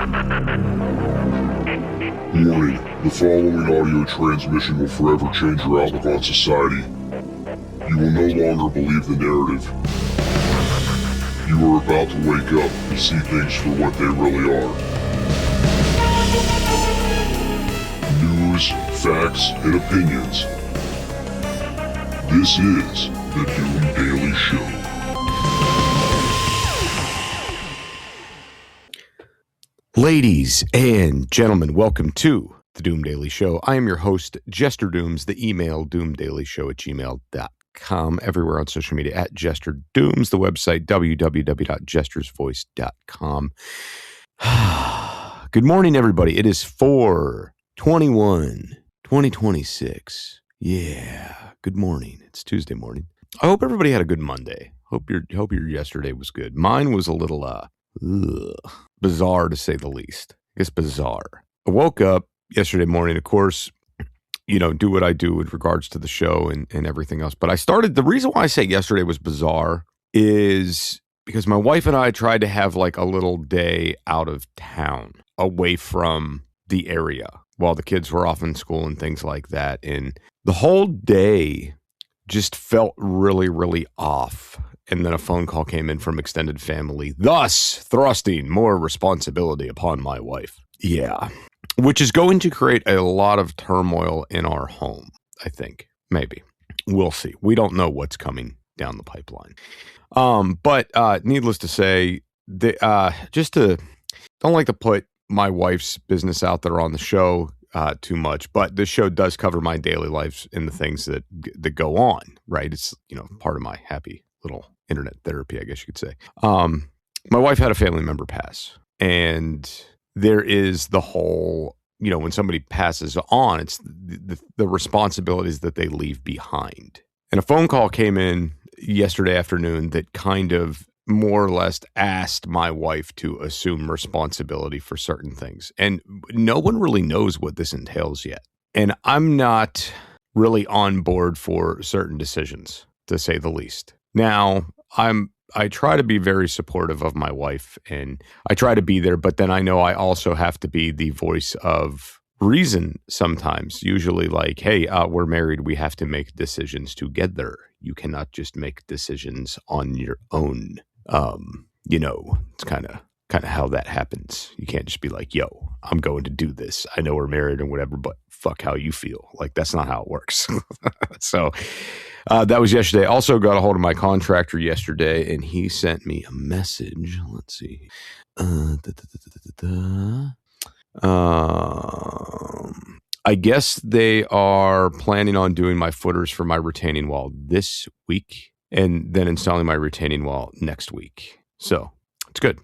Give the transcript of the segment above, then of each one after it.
Warning, the following audio transmission will forever change your outlook on society. You will no longer believe the narrative. You are about to wake up and see things for what they really are. News, facts, and opinions. This is the Doom Daily Show. Ladies and gentlemen, welcome to the Doom Daily Show. I am your host, Jester Dooms, the email doomdailyshow@gmail.com, everywhere on social media at Jester Dooms, the website www.jestersvoice.com. Good morning, everybody. It is 4/21/2026. Yeah, good morning. It's Tuesday morning. I hope everybody had a good Monday. Hope your yesterday was good. Mine was a little bizarre, to say the least. I guess bizarre. I woke up yesterday morning, of course, do what I do with regards to the show and everything else. But the reason why I say yesterday was bizarre is because my wife and I tried to have like a little day out of town, away from the area, while the kids were off in school and things like that. And the whole day just felt really, really off. And then a phone call came in from extended family, thus thrusting more responsibility upon my wife. Yeah. Which is going to create a lot of turmoil in our home, I think. Maybe. We'll see. We don't know what's coming down the pipeline. But needless to say, don't like to put my wife's business out there on the show too much, but the show does cover my daily life and the things that go on, right? It's, part of my happy little internet therapy, I guess you could say. My wife had a family member pass, and there is the whole, when somebody passes on, it's the responsibilities that they leave behind. And a phone call came in yesterday afternoon that kind of more or less asked my wife to assume responsibility for certain things. And no one really knows what this entails yet. And I'm not really on board for certain decisions, to say the least. Now, I try to be very supportive of my wife, and I try to be there, but then I know I also have to be the voice of reason sometimes. Usually like, hey, we're married, we have to make decisions together. You cannot just make decisions on your own. It's kind of how that happens. You can't just be like, yo, I'm going to do this. I know we're married and whatever, but fuck how you feel. Like, that's not how it works. So that was yesterday. Also got a hold of my contractor yesterday, and he sent me a message. Let's see. I guess they are planning on doing my footers for my retaining wall this week, and then installing my retaining wall next week. So it's good.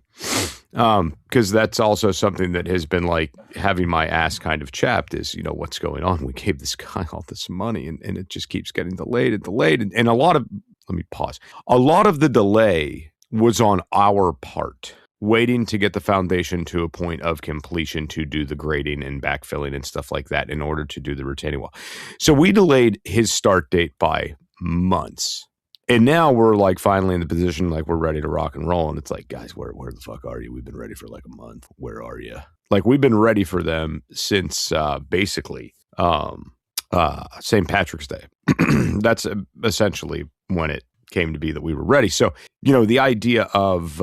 Because that's also something that has been like having my ass kind of chapped is, what's going on? We gave this guy all this money and it just keeps getting delayed. And let me pause. A lot of the delay was on our part, waiting to get the foundation to a point of completion to do the grading and backfilling and stuff like that in order to do the retaining wall. So we delayed his start date by months. And now we're like finally in the position like we're ready to rock and roll. And it's like, guys, where the fuck are you? We've been ready for like a month. Where are you? Like, we've been ready for them since basically St. Patrick's Day. That's essentially when it came to be that we were ready. So, the idea of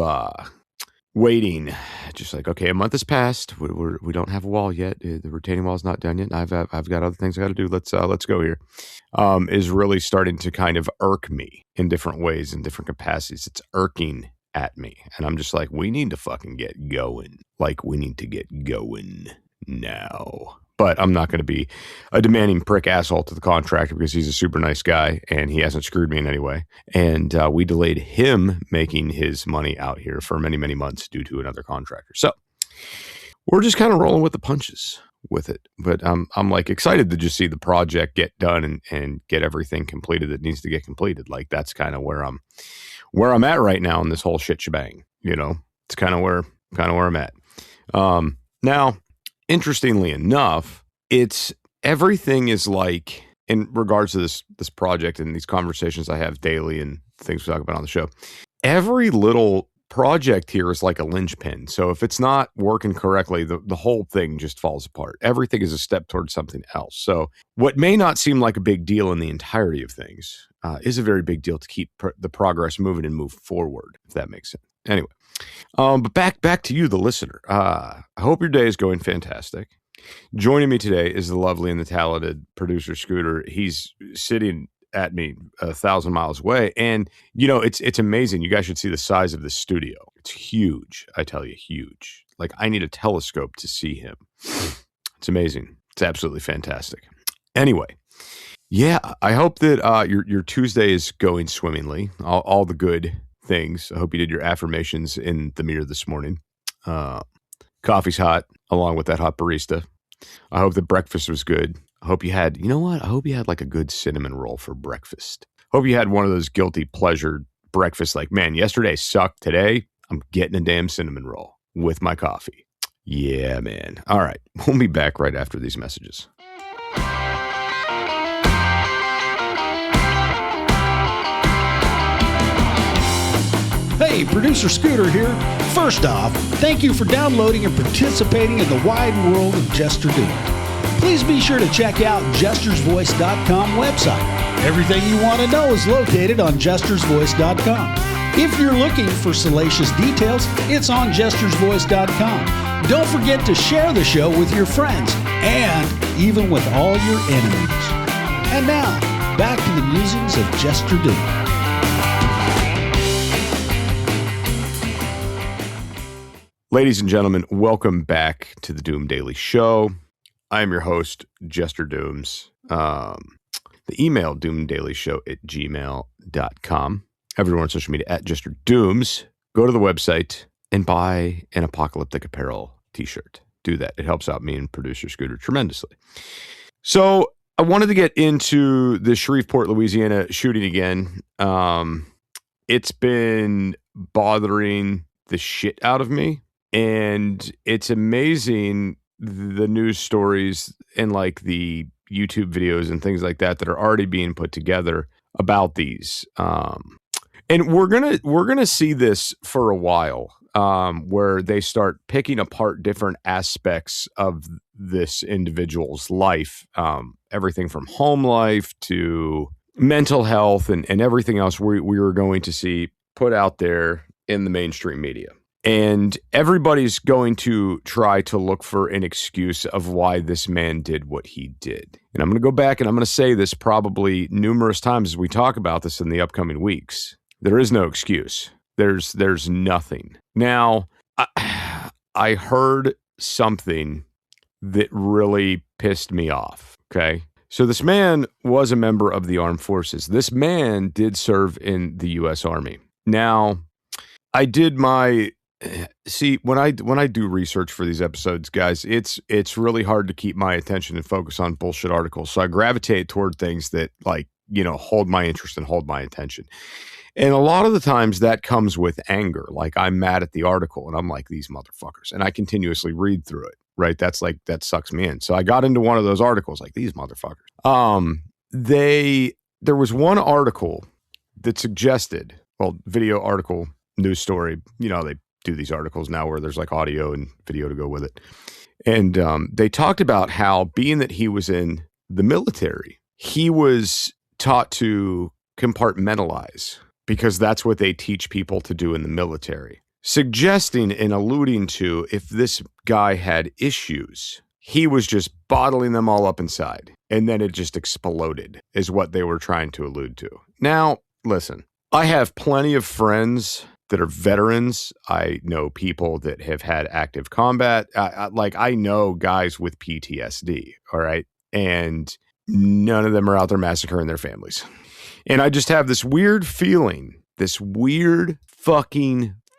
waiting, just like, okay, a month has passed. We don't have a wall yet. The retaining wall is not done yet. I've got other things I got to do. Let's go here. Is really starting to kind of irk me in different ways, in different capacities. It's irking at me. And I'm just like, we need to fucking get going. Like, we need to get going now. But I'm not going to be a demanding prick asshole to the contractor because he's a super nice guy and he hasn't screwed me in any way. And we delayed him making his money out here for many, many months due to another contractor. So we're just kind of rolling with the punches with it. But I'm like excited to just see the project get done and get everything completed that needs to get completed. Like, that's kind of where I'm at right now in this whole shit shebang. It's kind of where I'm at. Now, interestingly enough, everything is like, in regards to this project and these conversations I have daily and things we talk about on the show, every little project here is like a linchpin. So if it's not working correctly, the whole thing just falls apart. Everything is a step towards something else. So what may not seem like a big deal in the entirety of things is a very big deal to keep the progress moving and move forward, if that makes sense. Anyway, but back to you, the listener. I hope your day is going fantastic. Joining me today is the lovely and the talented producer Scooter. He's sitting at me 1,000 miles away, and it's amazing. You guys should see the size of this studio. It's huge. I tell you, huge. Like, I need a telescope to see him. It's amazing. It's absolutely fantastic. Anyway, yeah, I hope that your Tuesday is going swimmingly. All the good things. I hope you did your affirmations in the mirror this morning. Coffee's hot, along with that hot barista. I hope the breakfast was good. I hope you had, I hope you had like a good cinnamon roll for breakfast. Hope you had one of those guilty pleasure breakfasts like, man, yesterday sucked. Today, I'm getting a damn cinnamon roll with my coffee. Yeah, man. All right. We'll be back right after these messages. Hey, Producer Scooter here. First off, thank you for downloading and participating in the wide world of Jester Doom. Please be sure to check out jestersvoice.com website. Everything you want to know is located on jestersvoice.com. If you're looking for salacious details, it's on jestersvoice.com. Don't forget to share the show with your friends and even with all your enemies. And now, back to the musings of Jester Doom. Ladies and gentlemen, welcome back to the Doom Daily Show. I am your host, Jester Dooms. The email, doomdailyshow@gmail.com. Everyone on social media @Jester Dooms. Go to the website and buy an Apocalyptic Apparel t-shirt. Do that. It helps out me and producer Scooter tremendously. So I wanted to get into the Shreveport, Louisiana shooting again. It's been bothering the shit out of me. And it's amazing the news stories and like the YouTube videos and things like that are already being put together about these. And we're gonna see this for a while, where they start picking apart different aspects of this individual's life, everything from home life to mental health and everything else we are going to see put out there in the mainstream media. And everybody's going to try to look for an excuse of why this man did what he did. And I'm going to go back and I'm going to say this probably numerous times as we talk about this in the upcoming weeks. There is no excuse. There's nothing. Now, I heard something that really pissed me off, okay? So this man was a member of the armed forces. This man did serve in the U.S. Army. Now, I did my... See, when I do research for these episodes, guys, it's really hard to keep my attention and focus on bullshit articles. So I gravitate toward things that hold my interest and hold my attention. And a lot of the times that comes with anger. Like, I'm mad at the article and I'm like, these motherfuckers. And I continuously read through it, right? That sucks me in. So I got into one of those articles like, these motherfuckers. There was one article that suggested, video article, news story, they do these articles now where there's like audio and video to go with it. And they talked about how, being that he was in the military, he was taught to compartmentalize because that's what they teach people to do in the military. Suggesting and alluding to, if this guy had issues, he was just bottling them all up inside. And then it just exploded, is what they were trying to allude to. Now, listen, I have plenty of friends that are veterans. I know people that have had active combat. I know guys with PTSD, all right? And none of them are out there massacring their families. And I just have this weird fucking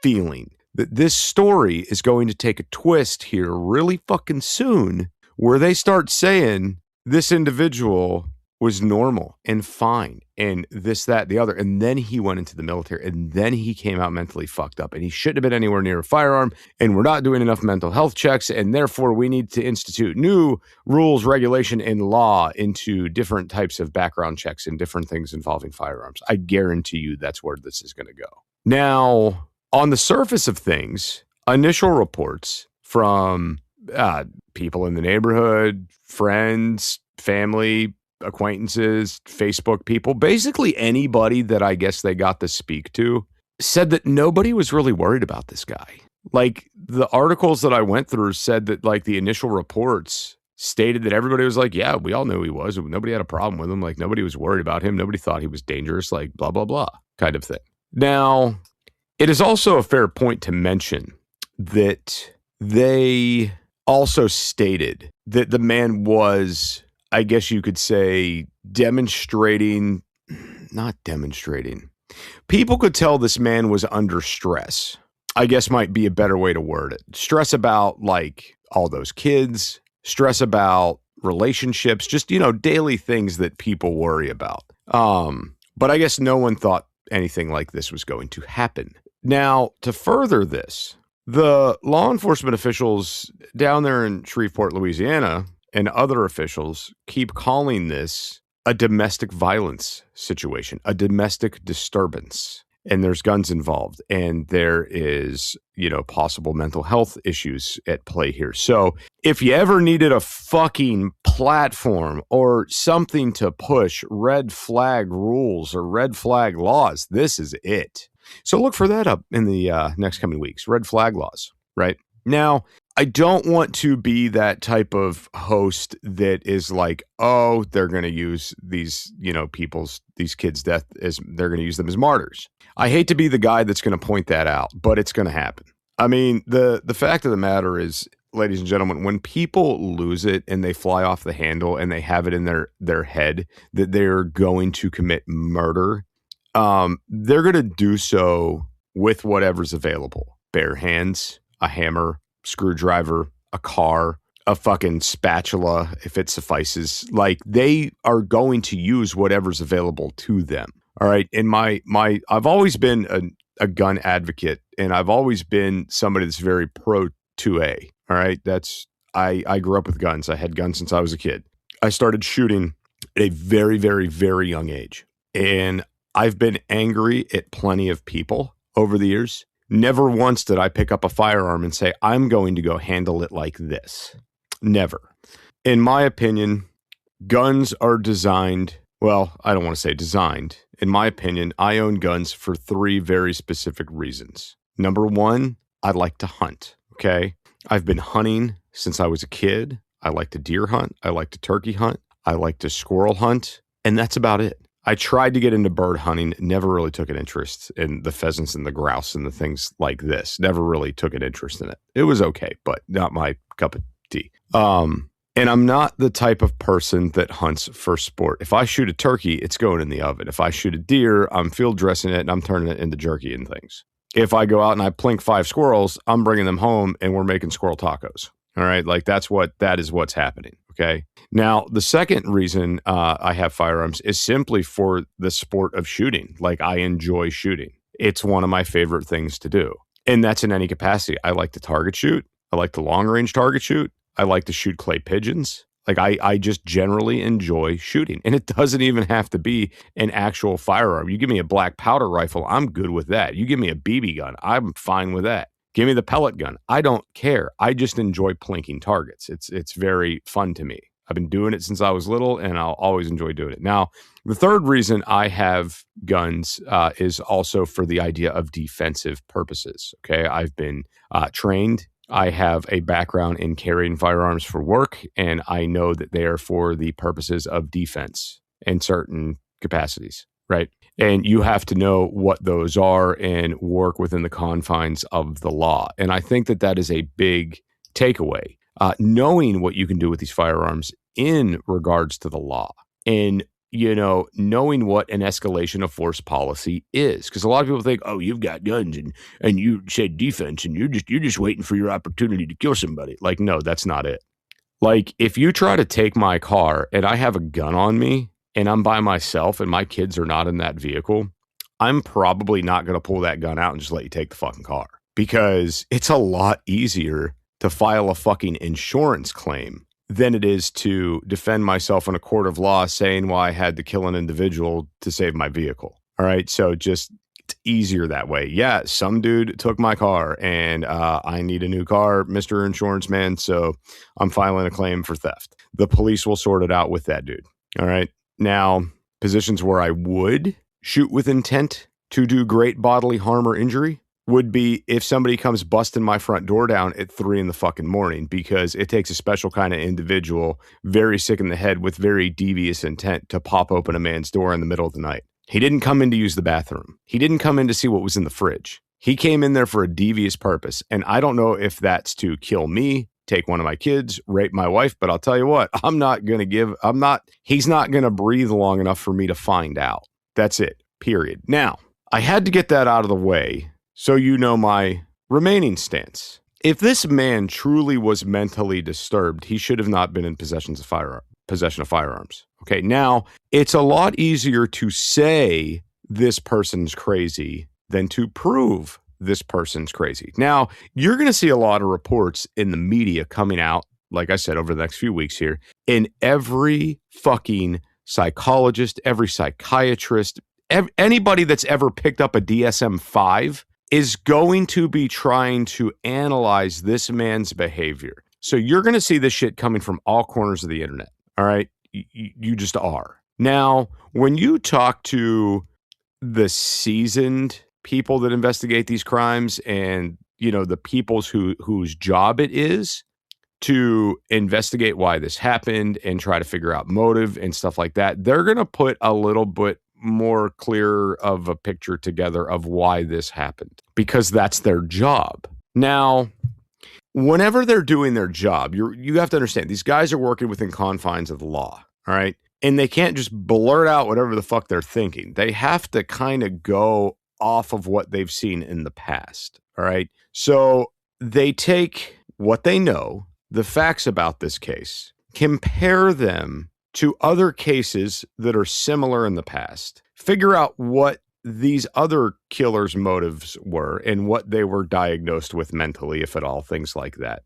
feeling that this story is going to take a twist here really fucking soon, where they start saying this individual was normal and fine and this, that, the other. And then he went into the military and then he came out mentally fucked up and he shouldn't have been anywhere near a firearm, and we're not doing enough mental health checks, and therefore we need to institute new rules, regulation, and law into different types of background checks and different things involving firearms. I guarantee you that's where this is going to go. Now, on the surface of things, initial reports from people in the neighborhood, friends, family, acquaintances, Facebook people, basically anybody that I guess they got to speak to, said that nobody was really worried about this guy. Like, the articles that I went through said that, like, the initial reports stated that everybody was like, yeah, we all knew who he was. Nobody had a problem with him. Like, nobody was worried about him. Nobody thought he was dangerous, like, blah, blah, blah kind of thing. Now, it is also a fair point to mention that they also stated that the man was, I guess you could say, not demonstrating. People could tell this man was under stress, I guess might be a better way to word it. Stress about, like, all those kids, stress about relationships, just, daily things that people worry about. But I guess no one thought anything like this was going to happen. Now, to further this, the law enforcement officials down there in Shreveport, Louisiana, and other officials keep calling this a domestic violence situation, a domestic disturbance. And there's guns involved, and there is, possible mental health issues at play here. So if you ever needed a fucking platform or something to push red flag rules or red flag laws, this is it. So look for that up in the next coming weeks, red flag laws, right? Now, I don't want to be that type of host that is like, oh, they're going to use these, these kids' death as they're going to use them as martyrs. I hate to be the guy that's going to point that out, but it's going to happen. I mean, the fact of the matter is, ladies and gentlemen, when people lose it and they fly off the handle and they have it in their head that they're going to commit murder, they're going to do so with whatever's available. Bare hands, a hammer, screwdriver, a car, a fucking spatula, if it suffices. Like, they are going to use whatever's available to them. All right. And I've always been a gun advocate, and I've always been somebody that's very pro 2A. All right. I grew up with guns. I had guns since I was a kid. I started shooting at a very, very, very young age. And I've been angry at plenty of people over the years. Never once did I pick up a firearm and say, I'm going to go handle it like this. Never. In my opinion, guns are designed, well, I don't want to say designed. In my opinion, I own guns for 3 very specific reasons. Number 1, I like to hunt, okay? I've been hunting since I was a kid. I like to deer hunt. I like to turkey hunt. I like to squirrel hunt. And that's about it. I tried to get into bird hunting, never really took an interest in the pheasants and the grouse and the things like this. Never really took an interest in it. It was okay, but not my cup of tea. And I'm not the type of person that hunts for sport. If I shoot a turkey, it's going in the oven. If I shoot a deer, I'm field dressing it and I'm turning it into jerky and things. If I go out and I plink 5 squirrels, I'm bringing them home and we're making squirrel tacos. All right. Like, that is what's happening. Okay. Now, the second reason I have firearms is simply for the sport of shooting. Like, I enjoy shooting. It's one of my favorite things to do. And that's in any capacity. I like to target shoot. I like to long range target shoot. I like to shoot clay pigeons. Like, I just generally enjoy shooting. And it doesn't even have to be an actual firearm. You give me a black powder rifle, I'm good with that. You give me a BB gun, I'm fine with that. Give me the pellet gun. I don't care. I just enjoy plinking targets. It's very fun to me. I've been doing it since I was little, and I'll always enjoy doing it. Now, the third reason I have guns is also for the idea of defensive purposes. Okay, I've been trained. I have a background in carrying firearms for work, and I know that they are for the purposes of defense in certain capacities, right? And you have to know what those are and work within the confines of the law. And I think that is a big takeaway. Knowing what you can do with these firearms in regards to the law, and knowing what an escalation of force policy is. Because a lot of people think, oh, you've got guns and you said defense and you're just waiting for your opportunity to kill somebody. Like, no, that's not it. Like, if you try to take my car and I have a gun on me and I'm by myself and my kids are not in that vehicle, I'm probably not going to pull that gun out and just let you take the fucking car. Because it's a lot easier to file a fucking insurance claim than it is to defend myself in a court of law saying, well, I had to kill an individual to save my vehicle. All right. So just it easier that way. Yeah, some dude took my car and I need a new car, Mr. Insurance Man, so I'm filing a claim for theft. The police will sort it out with that dude. All right. Now, positions where I would shoot with intent to do great bodily harm or injury would be if somebody comes busting my front door down at 3 in the fucking morning, because it takes a special kind of individual, very sick in the head with very devious intent, to pop open a man's door in the middle of the night. He didn't come in to use the bathroom. He didn't come in to see what was in the fridge. He came in there for a devious purpose. And I don't know if that's to kill me, take one of my kids, rape my wife, but I'll tell you what, he's not going to breathe long enough for me to find out. That's it, period. Now, I had to get that out of the way so you know my remaining stance. If this man truly was mentally disturbed, he should have not been in possession of firearms. Okay, now, it's a lot easier to say this person's crazy than to prove this person's crazy. Now, you're going to see a lot of reports in the media coming out, like I said, over the next few weeks here, and every fucking psychologist, every psychiatrist, anybody that's ever picked up a DSM-5 is going to be trying to analyze this man's behavior. So you're going to see this shit coming from all corners of the internet. All right. You just are. Now, when you talk to the seasoned people that investigate these crimes and, you know, the people's whose job it is to investigate why this happened and try to figure out motive and stuff like that, they're going to put a little bit more clear of a picture together of why this happened, because that's their job. Now, whenever they're doing their job, you have to understand these guys are working within confines of the law, all right? And they can't just blurt out whatever the fuck they're thinking. They have to kind of go off of what they've seen in the past, all right? So they take what they know, the facts about this case, compare them to other cases that are similar in the past, figure out what these other killers' motives were and what they were diagnosed with mentally, if at all, things like that.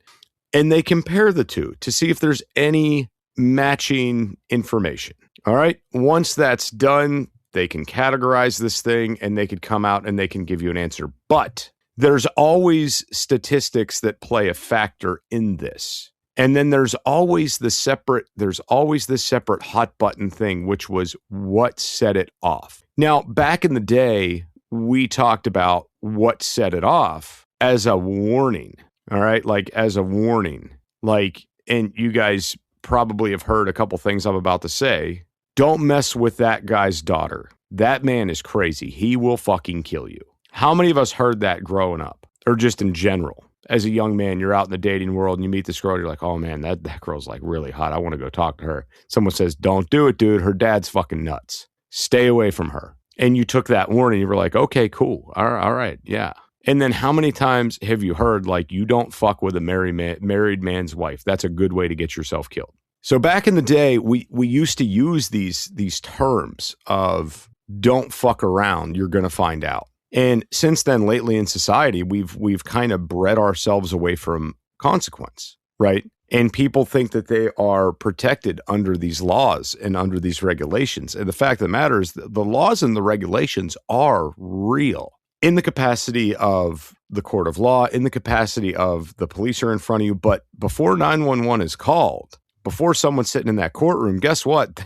And they compare the two to see if there's any matching information. All right. Once that's done, they can categorize this thing and they could come out and they can give you an answer. But there's always statistics that play a factor in this. And then there's always this separate hot button thing, which was what set it off. Now, back in the day, we talked about what set it off as a warning. All right. Like as a warning, like, and you guys probably have heard a couple things I'm about to say. Don't mess with that guy's daughter. That man is crazy. He will fucking kill you. How many of us heard that growing up or just in general? As a young man, you're out in the dating world and you meet this girl, you're like, oh man, that girl's like really hot. I want to go talk to her. Someone says, don't do it, dude. Her dad's fucking nuts. Stay away from her. And you took that warning. You were like, okay, cool. All right. Yeah. And then how many times have you heard, like, you don't fuck with a married man's wife? That's a good way to get yourself killed. So back in the day, we used to use these terms of don't fuck around. You're going to find out. And since then, lately in society, we've kind of bred ourselves away from consequence, right? And people think that they are protected under these laws and under these regulations. And the fact of the matter is the laws and the regulations are real in the capacity of the court of law, in the capacity of the police are in front of you. But before 911 is called, before someone's sitting in that courtroom, guess what?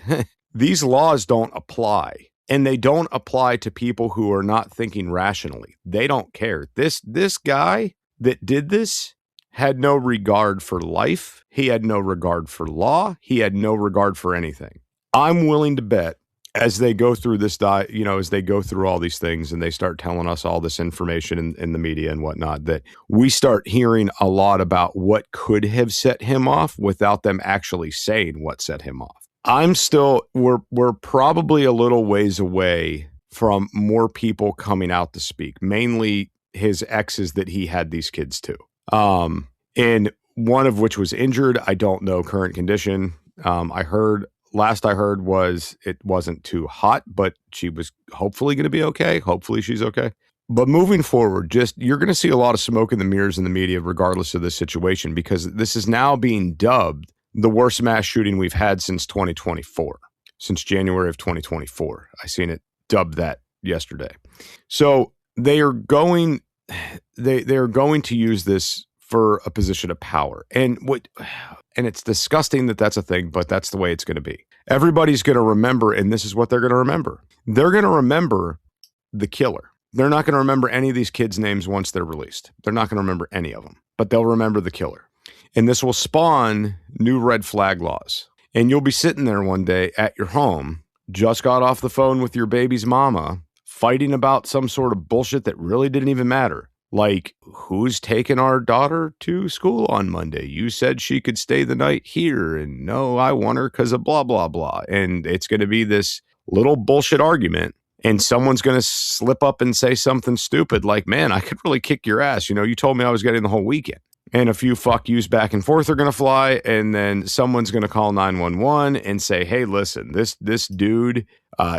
These laws don't apply. And they don't apply to people who are not thinking rationally. They don't care. This guy that did this had no regard for life. He had no regard for law. He had no regard for anything. I'm willing to bet as they go through this, as they go through all these things and they start telling us all this information in the media and whatnot, that we start hearing a lot about what could have set him off without them actually saying what set him off. We're probably a little ways away from more people coming out to speak, mainly his exes that he had these kids to. And one of which was injured. I don't know current condition. Last I heard was it wasn't too hot, but she was hopefully going to be okay. Hopefully she's okay. But moving forward, you're going to see a lot of smoke in the mirrors in the media, regardless of the situation, because this is now being dubbed the worst mass shooting we've had since 2024, since January of 2024. I seen it dubbed that yesterday. So they are going to use this for a position of power. And it's disgusting that that's a thing, but that's the way it's going to be. Everybody's going to remember, and this is what they're going to remember. They're going to remember the killer. They're not going to remember any of these kids' names once they're released. They're not going to remember any of them, but they'll remember the killer. And this will spawn new red flag laws. And you'll be sitting there one day at your home, just got off the phone with your baby's mama, fighting about some sort of bullshit that really didn't even matter. Like, who's taking our daughter to school on Monday? You said she could stay the night here, and no, I want her because of blah, blah, blah. And it's going to be this little bullshit argument, and someone's going to slip up and say something stupid like, man, I could really kick your ass. You know, you told me I was getting the whole weekend. And a few fuck yous back and forth are going to fly, and then someone's going to call 911 and say, hey, listen, this dude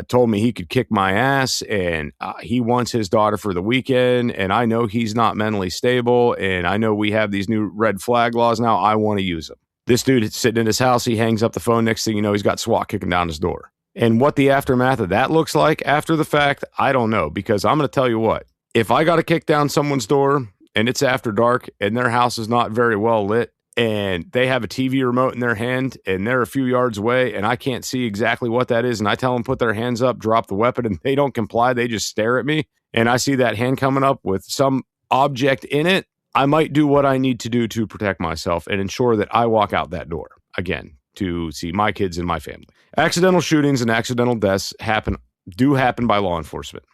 told me he could kick my ass, and he wants his daughter for the weekend, and I know he's not mentally stable, and I know we have these new red flag laws now. I want to use them. This dude is sitting in his house. He hangs up the phone. Next thing you know, he's got SWAT kicking down his door. And what the aftermath of that looks like after the fact, I don't know, because I'm going to tell you what. If I got to kick down someone's door and it's after dark and their house is not very well lit and they have a TV remote in their hand and they're a few yards away and I can't see exactly what that is, and I tell them put their hands up, drop the weapon, and they don't comply, they just stare at me, and I see that hand coming up with some object in it, I might do what I need to do to protect myself and ensure that I walk out that door, again, to see my kids and my family. Accidental shootings and accidental deaths do happen by law enforcement,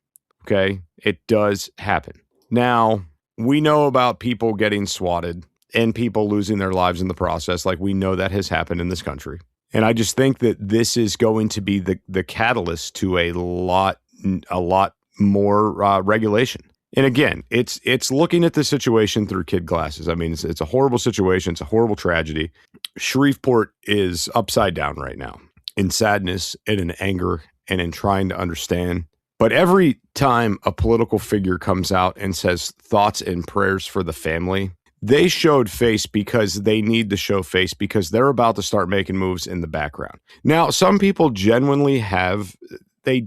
okay? It does happen. Now, we know about people getting swatted and people losing their lives in the process. Like, we know that has happened in this country. And I just think that this is going to be the catalyst to a lot more regulation. And again, it's looking at the situation through kid glasses. I mean, it's a horrible situation. It's a horrible tragedy. Shreveport is upside down right now in sadness and in anger and in trying to understand. But every time a political figure comes out and says thoughts and prayers for the family, they showed face because they need to show face because they're about to start making moves in the background. Now, some people genuinely have, they're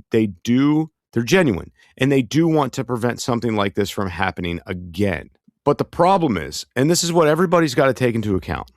genuine, and they do want to prevent something like this from happening again. But the problem is, and this is what everybody's got to take into account,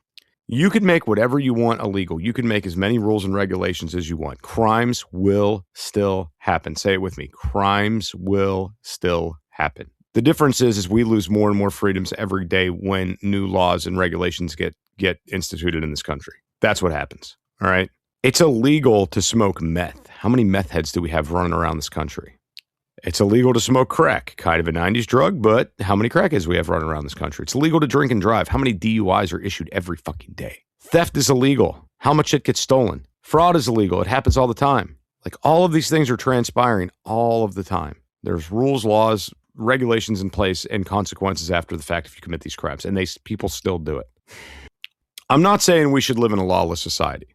you could make whatever you want illegal. You can make as many rules and regulations as you want. Crimes will still happen. Say it with me. Crimes will still happen. The difference is we lose more and more freedoms every day when new laws and regulations get instituted in this country. That's what happens. All right. It's illegal to smoke meth. How many meth heads do we have running around this country? It's illegal to smoke crack, kind of a 90s drug, but how many crackheads we have running around this country? It's illegal to drink and drive. How many DUIs are issued every fucking day? Theft is illegal. How much shit gets stolen? Fraud is illegal. It happens all the time. Like, all of these things are transpiring all of the time. There's rules, laws, regulations in place, and consequences after the fact if you commit these crimes, and people still do it. I'm not saying we should live in a lawless society.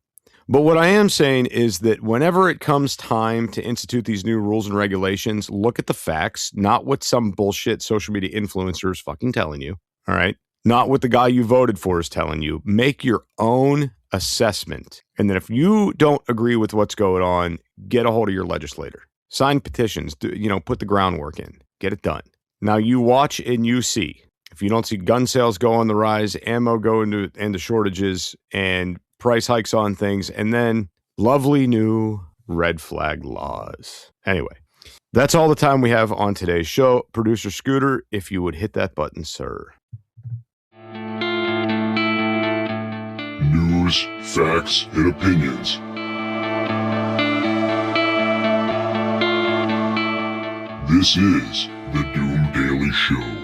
But what I am saying is that whenever it comes time to institute these new rules and regulations, look at the facts, not what some bullshit social media influencer is fucking telling you, all right? Not what the guy you voted for is telling you. Make your own assessment. And then if you don't agree with what's going on, get a hold of your legislator. Sign petitions, put the groundwork in. Get it done. Now you watch and you see. If you don't see gun sales go on the rise, ammo go into shortages, and price hikes on things, and then lovely new red flag laws. Anyway, that's all the time we have on today's show. Producer Scooter, if you would hit that button, sir. News, facts, and opinions. This is the Doom Daily Show.